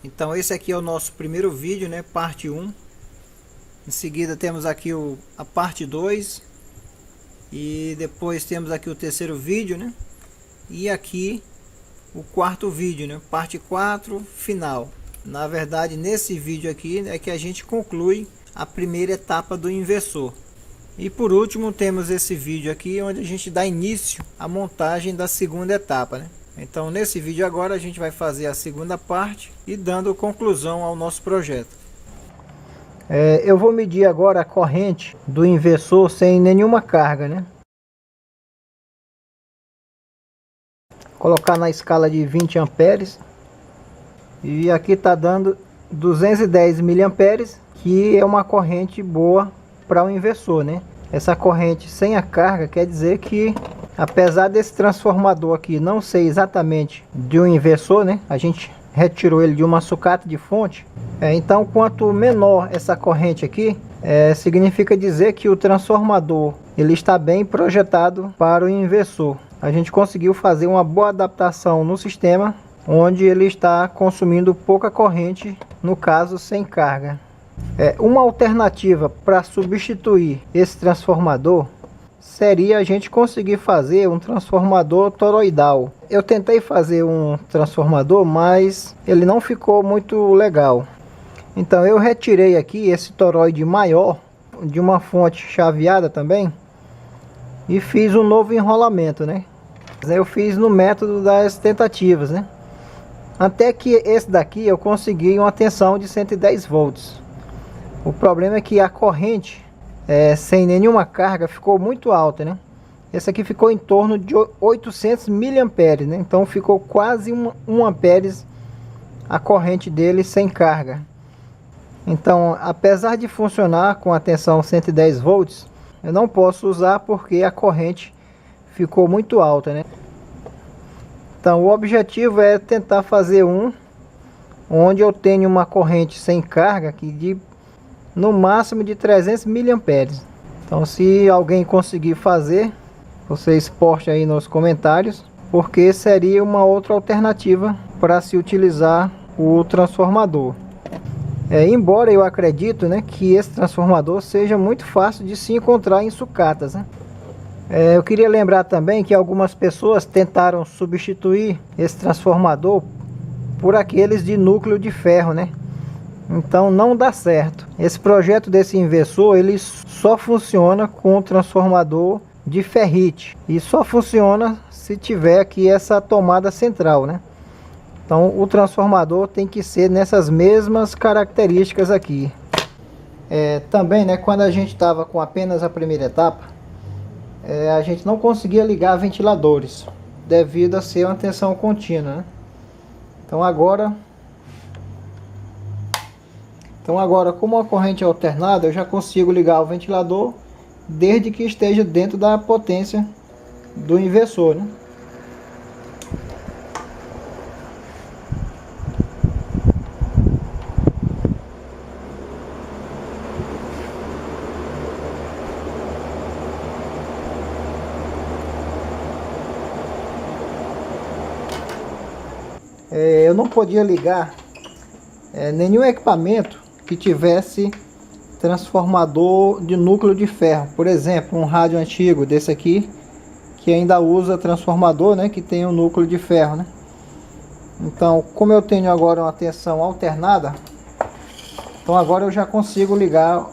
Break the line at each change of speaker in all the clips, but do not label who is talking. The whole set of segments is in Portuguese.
Então esse aqui é o nosso primeiro vídeo, né, parte 1. Em seguida temos aqui a parte 2. E depois temos aqui o terceiro vídeo, né? E aqui o quarto vídeo, né? Parte 4, final. Na verdade, nesse vídeo aqui é que a gente conclui a primeira etapa do inversor. E por último temos esse vídeo aqui onde a gente dá início à montagem da segunda etapa, né? Então nesse vídeo agora a gente vai fazer a segunda parte e dando conclusão ao nosso projeto. Eu vou medir agora a corrente do inversor sem nenhuma carga, né? Colocar na escala de 20 amperes. E aqui está dando 210 miliamperes, que é uma corrente boa para o inversor, né? Essa corrente sem a carga quer dizer que, apesar desse transformador aqui não ser exatamente de um inversor, né? A gente retirou ele de uma sucata de fonte. Então, quanto menor essa corrente aqui, significa dizer que o transformador ele está bem projetado para o inversor. A gente conseguiu fazer uma boa adaptação no sistema, onde ele está consumindo pouca corrente, no caso sem carga. Uma alternativa para substituir esse transformador seria a gente conseguir fazer um transformador toroidal. Eu tentei fazer um transformador, mas ele não ficou muito legal. Então eu retirei aqui esse toroide maior de uma fonte chaveada também e fiz um novo enrolamento, né? Eu fiz no método das tentativas, né? Até que esse daqui eu consegui uma tensão de 110 volts. O problema é que a corrente sem nenhuma carga ficou muito alta, né? Esse aqui ficou em torno de 800 miliamperes, né? Então ficou quase 1 amperes a corrente dele sem carga. Então, apesar de funcionar com a tensão 110 volts, eu não posso usar porque a corrente ficou muito alta, né? Então o objetivo é tentar fazer onde eu tenho uma corrente sem carga aqui de no máximo de 300 miliamperes. Então se alguém conseguir fazer, vocês postem aí nos comentários, porque seria uma outra alternativa para se utilizar o transformador. Embora eu acredito, né, que esse transformador seja muito fácil de se encontrar em sucatas, né? Eu queria lembrar também que algumas pessoas tentaram substituir esse transformador por aqueles de núcleo de ferro, né? Então não dá certo. Esse projeto desse inversor ele só funciona com o transformador de ferrite e só funciona se tiver aqui essa tomada central, né? Então o transformador tem que ser nessas mesmas características aqui. Também, né, quando a gente estava com apenas a primeira etapa, a gente não conseguia ligar ventiladores devido a ser uma tensão contínua, né? Então agora como a corrente é alternada, eu já consigo ligar o ventilador desde que esteja dentro da potência do inversor, né? Eu não podia ligar nenhum equipamento que tivesse transformador de núcleo de ferro. Por exemplo, um rádio antigo desse aqui, que ainda usa transformador, né, que tem um núcleo de ferro, né? Então, como eu tenho agora uma tensão alternada, então agora eu já consigo ligar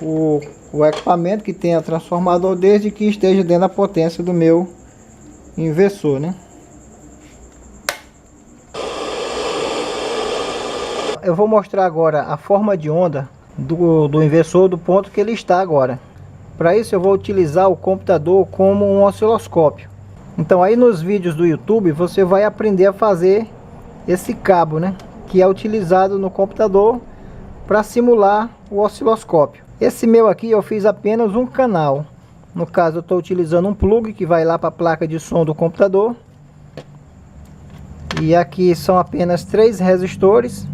o equipamento que tenha transformador desde que esteja dentro da potência do meu inversor, né? Eu vou mostrar agora a forma de onda do inversor do ponto que ele está agora. Para isso eu vou utilizar o computador como um osciloscópio. Então aí nos vídeos do YouTube você vai aprender a fazer esse cabo, né, que é utilizado no computador para simular o osciloscópio. Esse meu aqui eu fiz apenas um canal. No caso eu estou utilizando um plug que vai lá para a placa de som do computador. E aqui são apenas 3 resistores.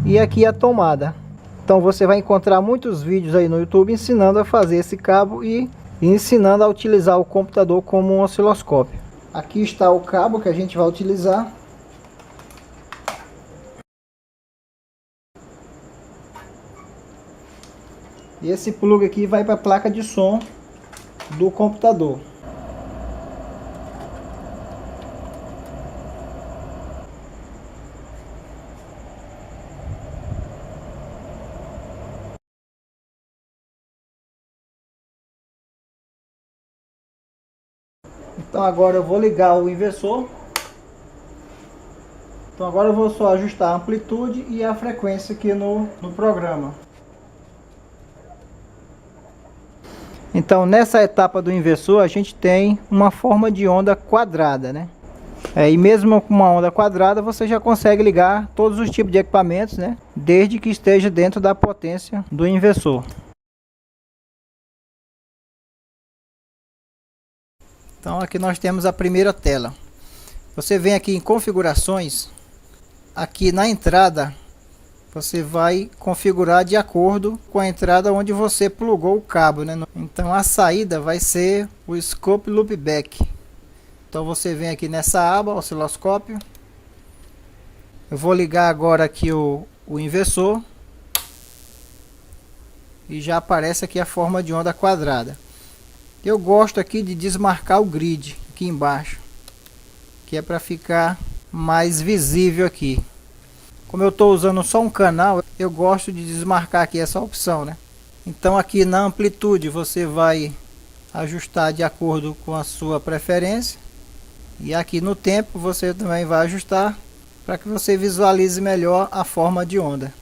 E aqui a tomada. Então você vai encontrar muitos vídeos aí no YouTube ensinando a fazer esse cabo e ensinando a utilizar o computador como um osciloscópio. Aqui está o cabo que a gente vai utilizar. E esse plug aqui vai para a placa de som do computador. Então agora eu vou ligar o inversor. Então agora eu vou só ajustar a amplitude e a frequência aqui no programa. Então nessa etapa do inversor a gente tem uma forma de onda quadrada, né? E mesmo com uma onda quadrada você já consegue ligar todos os tipos de equipamentos, né? Desde que esteja dentro da potência do inversor. Então aqui nós temos a primeira tela. Você vem aqui em configurações, aqui na entrada você vai configurar de acordo com a entrada onde você plugou o cabo, né? Então a saída vai ser o Scope Loopback. Então você vem aqui nessa aba, osciloscópio. Eu vou ligar agora aqui o inversor. E já aparece aqui a forma de onda quadrada. Eu gosto aqui de desmarcar o grid aqui embaixo, que é para ficar mais visível aqui. Como eu estou usando só um canal, eu gosto de desmarcar aqui essa opção, né? Então aqui na amplitude você vai ajustar de acordo com a sua preferência. E aqui no tempo você também vai ajustar para que você visualize melhor a forma de onda.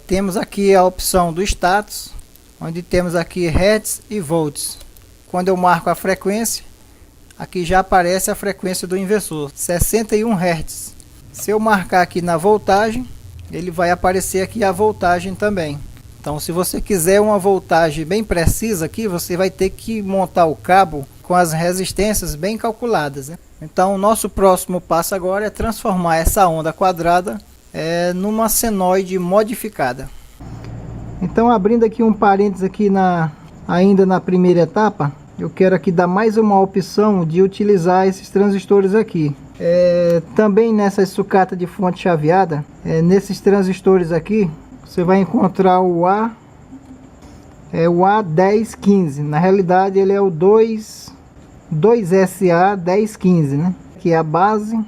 Temos aqui a opção do status, onde temos aqui hertz e volts. Quando eu marco a frequência, aqui já aparece a frequência do inversor, 61 Hz. Se eu marcar aqui na voltagem, ele vai aparecer aqui a voltagem também. Então se você quiser uma voltagem bem precisa aqui, você vai ter que montar o cabo com as resistências bem calculadas, né? Então o nosso próximo passo agora é transformar essa onda quadrada numa senoide modificada. Então abrindo aqui um parênteses aqui ainda na primeira etapa, eu quero aqui dar mais uma opção de utilizar esses transistores aqui. Também nessa sucata de fonte chaveada, nesses transistores aqui, você vai encontrar o A1015. Na realidade ele é o 2SA1015, né? Aqui é a base,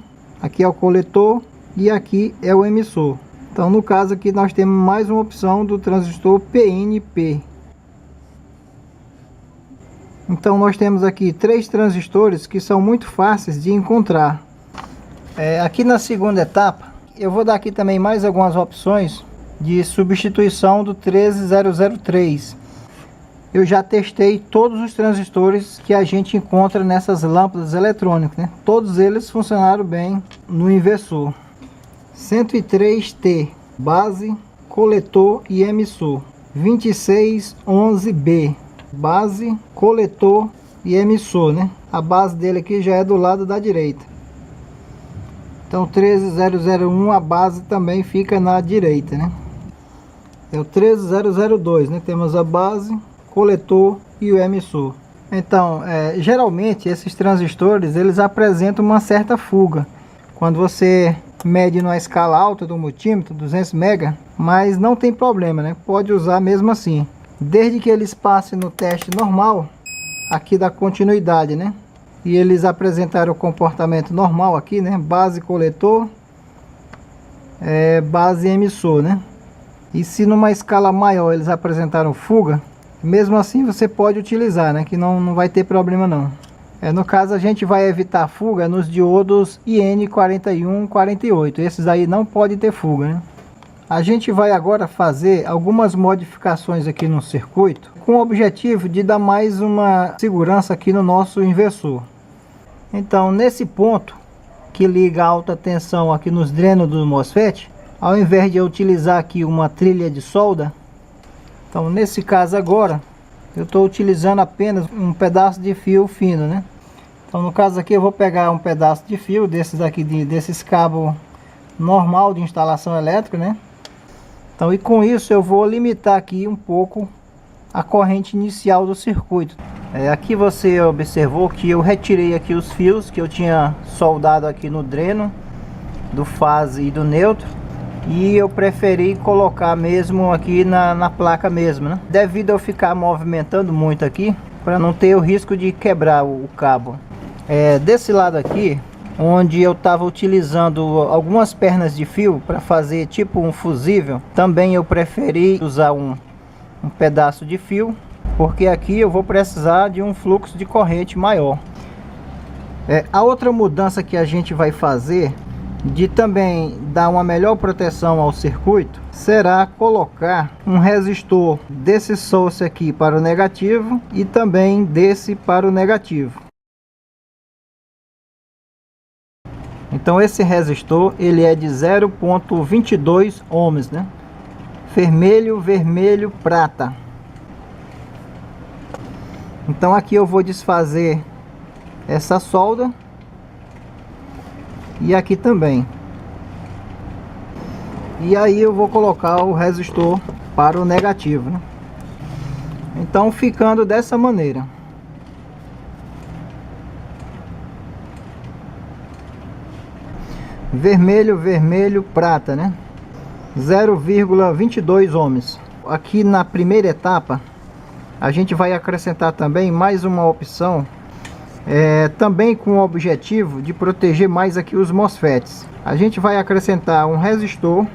aqui é o coletor e aqui é o emissor. Então no caso aqui nós temos mais uma opção do transistor PNP. Então nós temos aqui 3 transistores que são muito fáceis de encontrar. Aqui na segunda etapa eu vou dar aqui também mais algumas opções de substituição do 13003. Eu já testei todos os transistores que a gente encontra nessas lâmpadas eletrônicas, né? Todos eles funcionaram bem no inversor. 103T, base, coletor e emissor. 2611B, base, coletor e emissor, né? A base dele aqui já é do lado da direita. Então 13001, a base também fica na direita, né? É o 13002, né? Temos a base, coletor e o emissor. Então geralmente esses transistores eles apresentam uma certa fuga quando você mede numa escala alta do multímetro, 200 mega, mas não tem problema, né? Pode usar mesmo assim, desde que eles passem no teste normal aqui da continuidade, né? E eles apresentaram o comportamento normal aqui, né? Base, coletor, base e emissor, né? E se numa escala maior eles apresentaram fuga, mesmo assim você pode utilizar, né? Que não vai ter problema não. No caso a gente vai evitar fuga nos diodos IN4148. Esses aí não pode ter fuga, né? A gente vai agora fazer algumas modificações aqui no circuito com o objetivo de dar mais uma segurança aqui no nosso inversor. Então nesse ponto que liga a alta tensão aqui nos drenos do MOSFET, ao invés de eu utilizar aqui uma trilha de solda, então nesse caso agora eu estou utilizando apenas um pedaço de fio fino, né? Então no caso aqui eu vou pegar um pedaço de fio desses aqui, desses cabos normal de instalação elétrica, né? Então, e com isso eu vou limitar aqui um pouco a corrente inicial do circuito. Aqui você observou que eu retirei aqui os fios que eu tinha soldado aqui no dreno do fase e do neutro, e eu preferi colocar mesmo aqui na placa mesmo, né? Devido a eu ficar movimentando muito aqui, para não ter o risco de quebrar o cabo. Desse lado aqui, onde eu estava utilizando algumas pernas de fio para fazer tipo um fusível, também eu preferi usar um pedaço de fio, porque aqui eu vou precisar de um fluxo de corrente maior. A outra mudança que a gente vai fazer, de também dar uma melhor proteção ao circuito, será colocar um resistor desse source aqui para o negativo e também desse para o negativo. Então esse resistor ele é de 0,22 ohms, né? Vermelho, vermelho, prata. Então aqui eu vou desfazer essa solda e aqui também. E aí eu vou colocar o resistor para o negativo, né? Então ficando dessa maneira. Vermelho, vermelho, prata, né? 0,22 ohms. Aqui na primeira etapa a gente vai acrescentar também mais uma opção, também com o objetivo de proteger mais aqui os MOSFETs. A gente vai acrescentar um resistor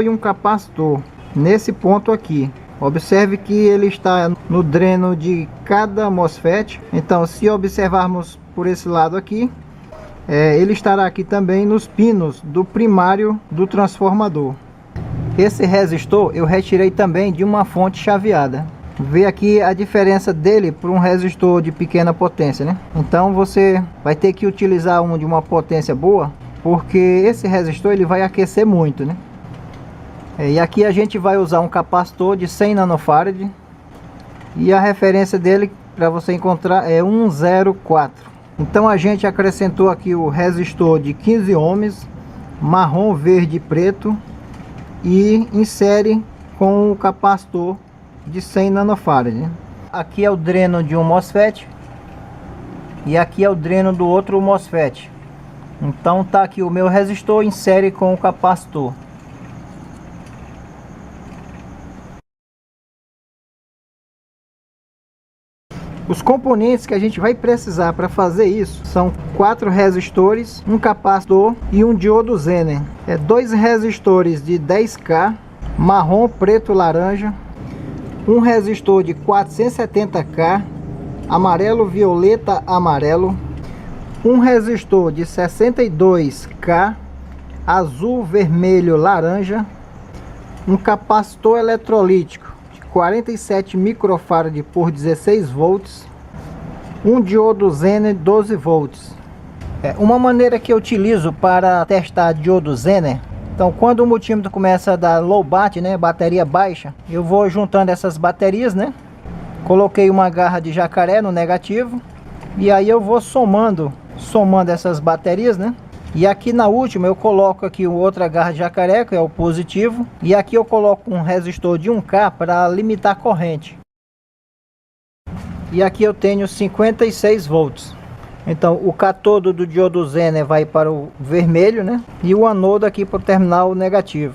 e um capacitor nesse ponto aqui. Observe que ele está no dreno de cada MOSFET. Então, se observarmos por esse lado aqui, ele estará aqui também nos pinos do primário do transformador. Esse resistor eu retirei também de uma fonte chaveada. Vê aqui a diferença dele para um resistor de pequena potência, né? Então você vai ter que utilizar um de uma potência boa, porque esse resistor ele vai aquecer muito, né? E aqui a gente vai usar um capacitor de 100 nanofarad e a referência dele para você encontrar é 104. Então a gente acrescentou aqui o resistor de 15 ohms, marrom, verde e preto, e insere com o capacitor de 100 nanofarad, né? Aqui é o dreno de um MOSFET e aqui é o dreno do outro MOSFET. Então tá aqui o meu resistor, insere com o capacitor. Os componentes que a gente vai precisar para fazer isso são 4 resistores, um capacitor e um diodo Zener. 2 resistores de 10K, marrom, preto, laranja. Um resistor de 470K, amarelo, violeta, amarelo. Um resistor de 62K, azul, vermelho, laranja. Um capacitor eletrolítico de 47 microfarad por 16 volts. Um diodo Zener 12 volts. Uma maneira que eu utilizo para testar diodo Zener, então quando o multímetro começa a dar low bat, né, bateria baixa, eu vou juntando essas baterias, né? Coloquei uma garra de jacaré no negativo e aí eu vou somando essas baterias, né? E aqui na última eu coloco aqui outra garra de jacaré, que é o positivo, e aqui eu coloco um resistor de 1K para limitar a corrente. E aqui eu tenho 56 volts. Então o cátodo do diodo Zener vai para o vermelho, né? E o anodo aqui para o terminal negativo.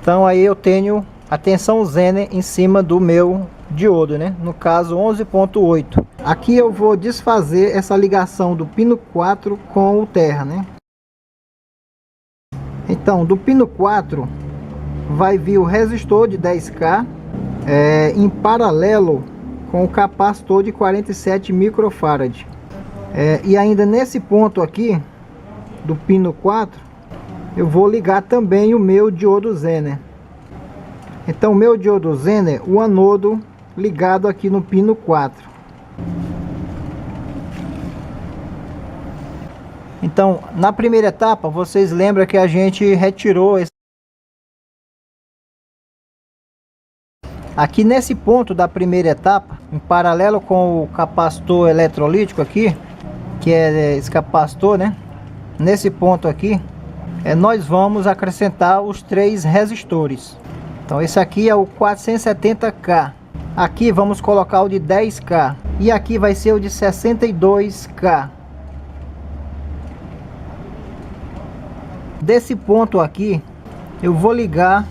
Então aí eu tenho a tensão Zener em cima do meu diodo, né? No caso 11.8. Aqui eu vou desfazer essa ligação do pino 4 com o terra, né? Então do pino 4 vai vir o resistor de 10K em paralelo com o capacitor de 47 microfarad. E ainda nesse ponto aqui do pino 4 eu vou ligar também o meu diodo Zener. Então o meu diodo Zener, o anodo ligado aqui no pino 4. Então na primeira etapa vocês lembram que a gente retirou esse... Aqui nesse ponto da primeira etapa, em paralelo com o capacitor eletrolítico aqui, que é esse capacitor, né? Nesse ponto aqui, nós vamos acrescentar os 3 resistores. Então esse aqui é o 470K. Aqui vamos colocar o de 10K. E aqui vai ser o de 62K. Desse ponto aqui eu vou ligar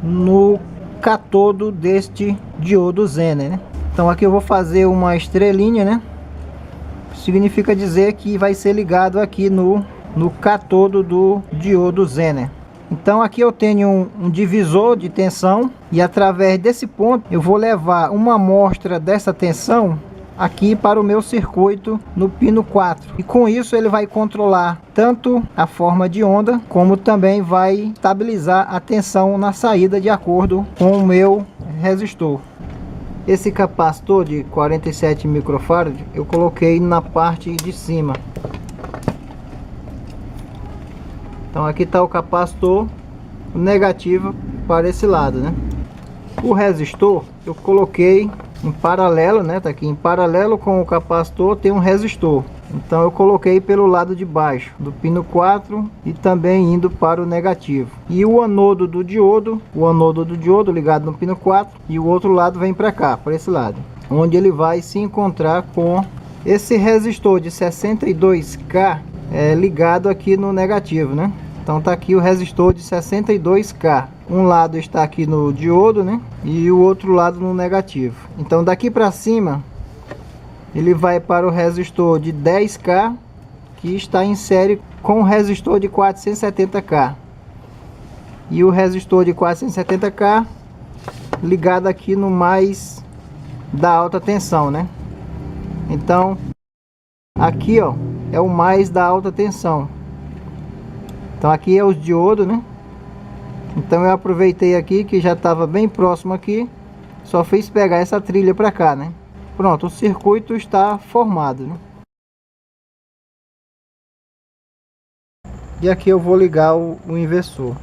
no catodo deste diodo Zener, né? Então aqui eu vou fazer uma estrelinha, né? Significa dizer que vai ser ligado aqui no catodo do diodo Zener. Então aqui eu tenho um divisor de tensão e através desse ponto eu vou levar uma amostra dessa tensão aqui para o meu circuito no pino 4. E com isso ele vai controlar tanto a forma de onda, como também vai estabilizar a tensão na saída de acordo com o meu resistor. Esse capacitor de 47 microfarad eu coloquei na parte de cima. Então aqui está o capacitor negativo para esse lado, né? O resistor eu coloquei em paralelo, né? Tá aqui em paralelo com o capacitor tem um resistor. Então eu coloquei pelo lado de baixo do pino 4 e também indo para o negativo. E o anodo do diodo ligado no pino 4 e o outro lado vem para cá, para esse lado, onde ele vai se encontrar com esse resistor de 62K ligado aqui no negativo, né? Então tá aqui o resistor de 62K. Um lado está aqui no diodo, né? E o outro lado no negativo. Então daqui para cima ele vai para o resistor de 10K, que está em série com o resistor de 470K. E o resistor de 470K ligado aqui no mais da alta tensão, né? Então aqui, ó, é o mais da alta tensão. Então aqui é os diodos, né? Então eu aproveitei aqui que já estava bem próximo aqui, só fiz pegar essa trilha para cá, né? Pronto, o circuito está formado, né? E aqui eu vou ligar o inversor.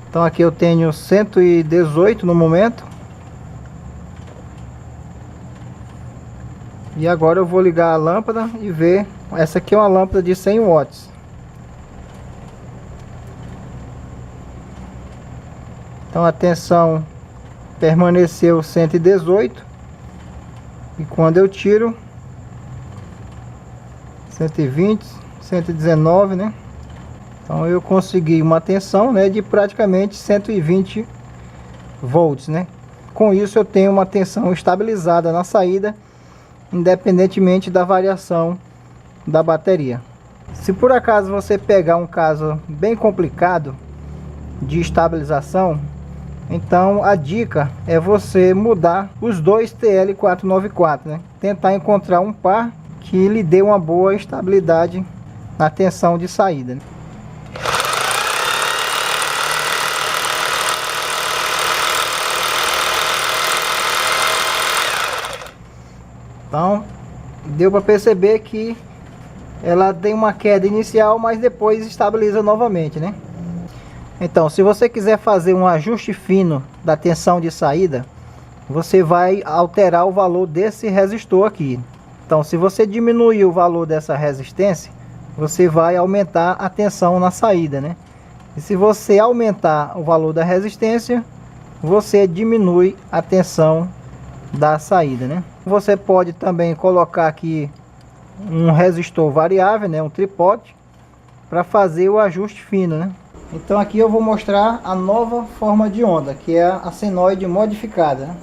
Então aqui eu tenho 118 no momento. E agora eu vou ligar a lâmpada e ver. Essa aqui é uma lâmpada de 100 watts. Então a tensão permaneceu 118. E quando eu tiro 120, 119, né? Então eu consegui uma tensão, né, de praticamente 120 volts, né? Com isso eu tenho uma tensão estabilizada na saída, independentemente da variação da bateria. Se por acaso você pegar um caso bem complicado de estabilização, então a dica é você mudar os dois TL494, né? Tentar encontrar um par que lhe dê uma boa estabilidade na tensão de saída, né? Então deu para perceber que ela tem uma queda inicial, mas depois estabiliza novamente, né? Então, se você quiser fazer um ajuste fino da tensão de saída, você vai alterar o valor desse resistor aqui. Então, se você diminuir o valor dessa resistência, você vai aumentar a tensão na saída, né? E se você aumentar o valor da resistência, você diminui a tensão da saída, né? Você pode também colocar aqui um resistor variável, né, um tripote, para fazer o ajuste fino, né? Então aqui eu vou mostrar a nova forma de onda, que é a senoide modificada, né?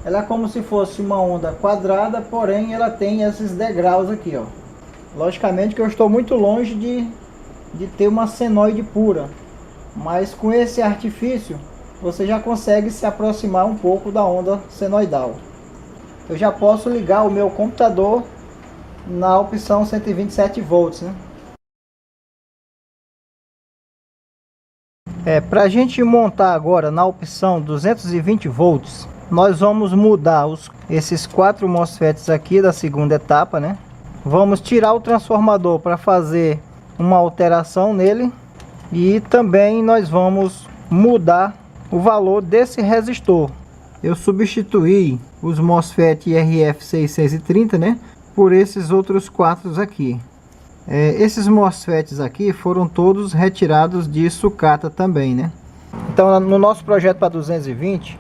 Ela é como se fosse uma onda quadrada, porém ela tem esses degraus aqui, ó. Logicamente que eu estou muito longe de ter uma senoide pura, mas com esse artifício você já consegue se aproximar um pouco da onda senoidal. Eu já posso ligar o meu computador na opção 127 volts, né? Para a gente montar agora na opção 220 volts, nós vamos mudar esses 4 MOSFETs aqui da segunda etapa, né? Vamos tirar o transformador para fazer uma alteração nele, e também nós vamos mudar o valor desse resistor. Eu substituí os MOSFET RF6630, né, por esses outros 4 aqui. Esses MOSFETs aqui foram todos retirados de sucata também, né? Então no nosso projeto para 220,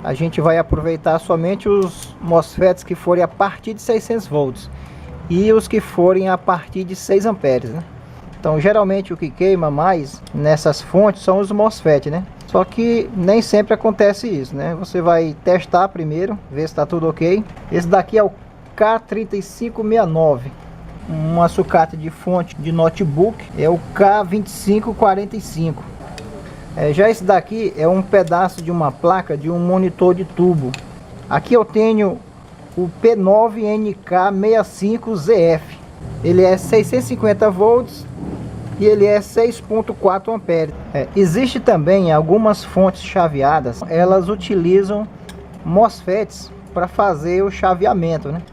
a gente vai aproveitar somente os MOSFETs que forem a partir de 600 volts e os que forem a partir de 6 amperes, né? Então geralmente o que queima mais nessas fontes são os MOSFET, né? Só que nem sempre acontece isso, né? Você vai testar primeiro, ver se está tudo ok. Esse daqui é o K3569, uma sucata de fonte de notebook, é o K2545. Já esse daqui é um pedaço de uma placa de um monitor de tubo. Aqui eu tenho o P9NK65ZF. Ele é 650 volts e ele é 6.4 amperes. Existe também algumas fontes chaveadas, elas utilizam MOSFETs para fazer o chaveamento, né?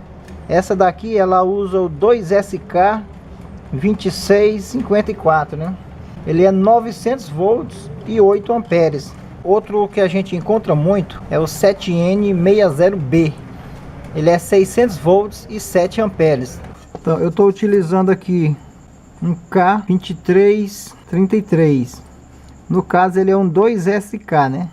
Essa daqui ela usa o 2SK2654, né? Ele é 900 volts e 8 amperes. Outro que a gente encontra muito é o 7N60B. Ele é 600 volts e 7 amperes. Então eu estou utilizando aqui um K2333. No caso ele é um 2SK, né?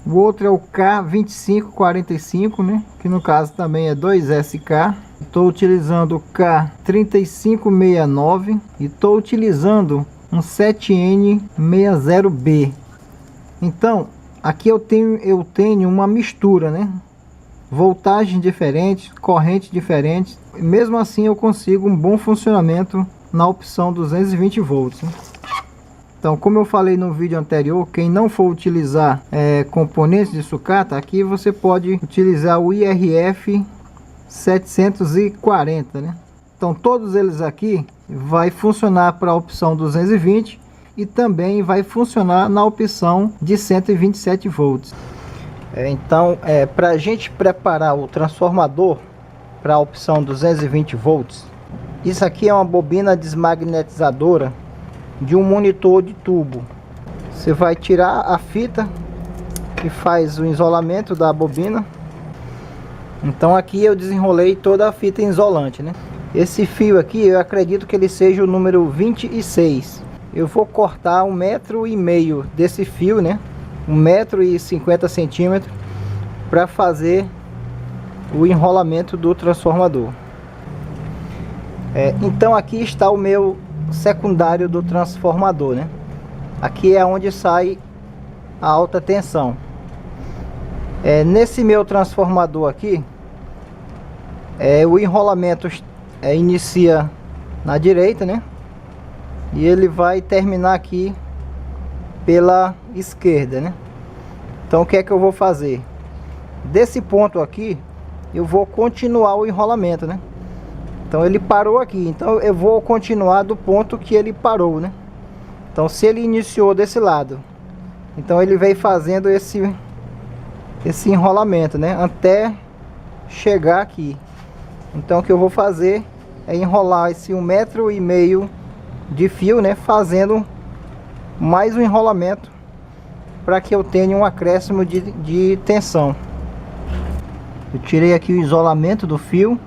O outro é o K2545, né? Que no caso também é 2SK. Estou utilizando o K3569 e estou utilizando um 7N60B. Então aqui eu tenho uma mistura, né? Voltagem diferente, corrente diferente. Mesmo assim eu consigo um bom funcionamento na opção 220 volts, né? Então, como eu falei no vídeo anterior, quem não for utilizar componentes de sucata, aqui você pode utilizar o IRF 740, né? Então todos eles aqui vai funcionar para a opção 220 e também vai funcionar na opção de 127 volts. Então, para a gente preparar o transformador para a opção 220 volts, isso aqui é uma bobina desmagnetizadora de um monitor de tubo. Você vai tirar a fita que faz o isolamento da bobina. Então aqui eu desenrolei toda a fita isolante, né? Esse fio aqui eu acredito que ele seja o número 26. Eu vou cortar 1,5 m desse fio, né? 1,50 m para fazer o enrolamento do transformador. Então aqui está o meu secundário do transformador, né? Aqui é onde sai a alta tensão. Nesse meu transformador aqui, o enrolamento inicia na direita, né? E ele vai terminar aqui pela esquerda, né? Então o que é que eu vou fazer? Desse ponto aqui eu vou continuar o enrolamento, né? Então ele parou aqui, então eu vou continuar do ponto que ele parou, né? Então se ele iniciou desse lado, então ele veio fazendo esse enrolamento, né? Até chegar aqui. Então o que eu vou fazer é enrolar esse 1,5 m de fio, né? Fazendo mais um enrolamento para que eu tenha um acréscimo de tensão. Eu tirei aqui o isolamento do fio.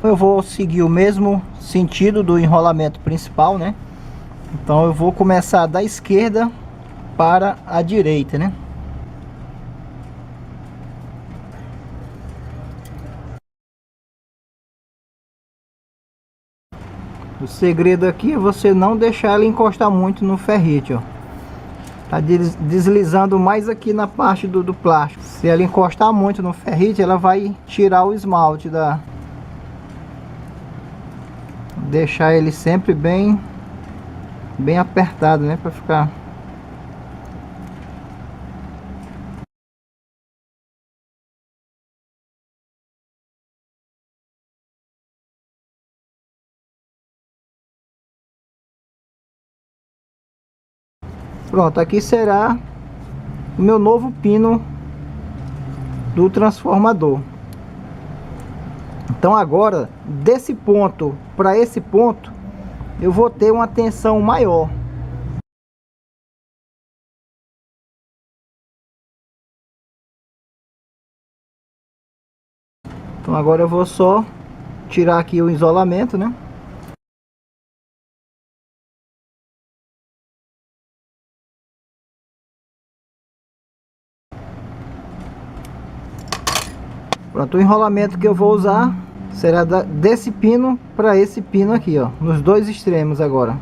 Eu vou seguir o mesmo sentido do enrolamento principal, né? Então eu vou começar da esquerda para a direita, né? O segredo aqui é você não deixar ela encostar muito no ferrite, ó. Tá deslizando mais aqui na parte do plástico. Se ela encostar muito no ferrite, ela vai tirar o esmalte da... Deixar ele sempre bem apertado, né, para ficar. Pronto, aqui será o meu novo pino do transformador. Então agora, desse ponto para esse ponto, eu vou ter uma tensão maior. Então agora eu vou só tirar aqui o isolamento, né? Pronto, o enrolamento que eu vou usar será desse pino para esse pino aqui, ó, nos dois extremos agora.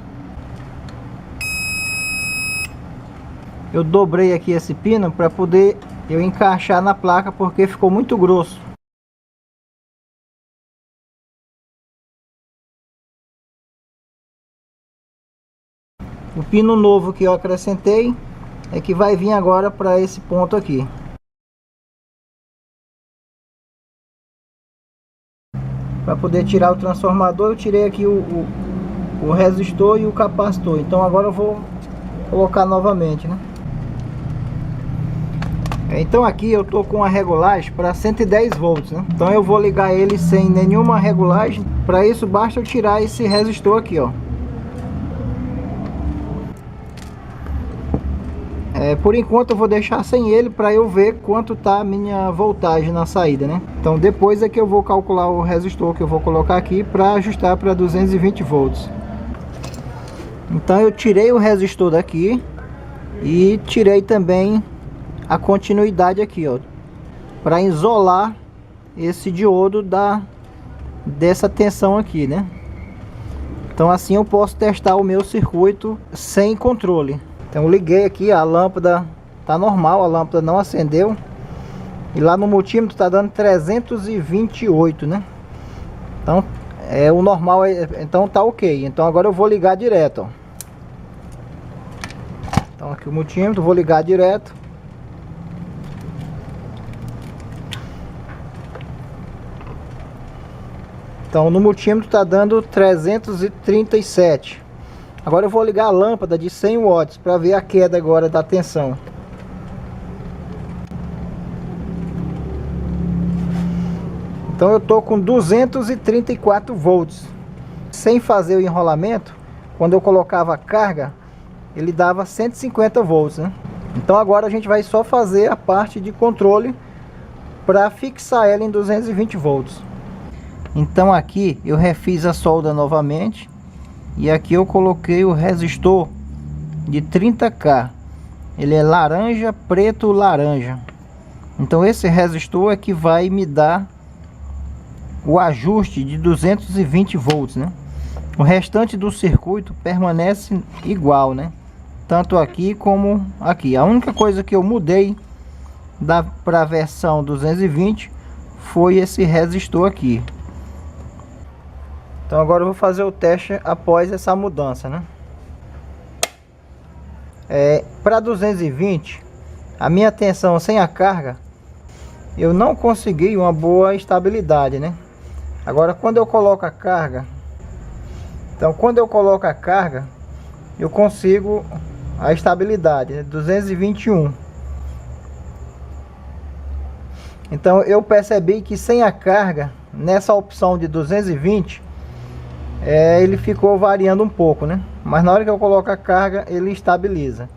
Eu dobrei aqui esse pino para poder eu encaixar na placa, porque ficou muito grosso. O pino novo que eu acrescentei é que vai vir agora para esse ponto aqui. Para poder tirar o transformador, eu tirei aqui o resistor e o capacitor. Então agora eu vou colocar novamente, né? Então aqui eu tô com a regulagem para 110 volts, né? Então eu vou ligar ele sem nenhuma regulagem. Para isso basta eu tirar esse resistor aqui, ó. Por enquanto eu vou deixar sem ele para eu ver quanto tá a minha voltagem na saída, né? Então depois é que eu vou calcular o resistor que eu vou colocar aqui para ajustar para 220 volts. Então eu tirei o resistor daqui e tirei também a continuidade aqui, ó, para isolar esse diodo dessa tensão aqui, né? Então assim eu posso testar o meu circuito sem controle. Então eu liguei aqui, a lâmpada tá normal, a lâmpada não acendeu. E lá no multímetro tá dando 328, né? Então o normal então tá ok. Então agora eu vou ligar direto, ó. Então aqui o multímetro, vou ligar direto. Então no multímetro tá dando 337. Agora eu vou ligar a lâmpada de 100 watts para ver a queda agora da tensão. Então eu tô com 234 volts. Sem fazer o enrolamento, quando eu colocava a carga, ele dava 150 volts, né? Então agora a gente vai só fazer a parte de controle para fixar ela em 220 volts. Então aqui eu refiz a solda novamente. E aqui eu coloquei o resistor de 30K. Ele é laranja, preto, laranja. Então esse resistor é que vai me dar o ajuste de 220 volts, né? O restante do circuito permanece igual, né? Tanto aqui como aqui. A única coisa que eu mudei para a versão 220 foi esse resistor aqui. Então agora eu vou fazer o teste após essa mudança, né? Para 220, a minha tensão sem a carga, eu não consegui uma boa estabilidade, né? Agora quando eu coloco a carga, então quando eu coloco a carga, eu consigo a estabilidade, né? 221. Então eu percebi que sem a carga, nessa opção de 220, ele ficou variando um pouco, né? Mas na hora que eu coloco a carga, ele estabiliza.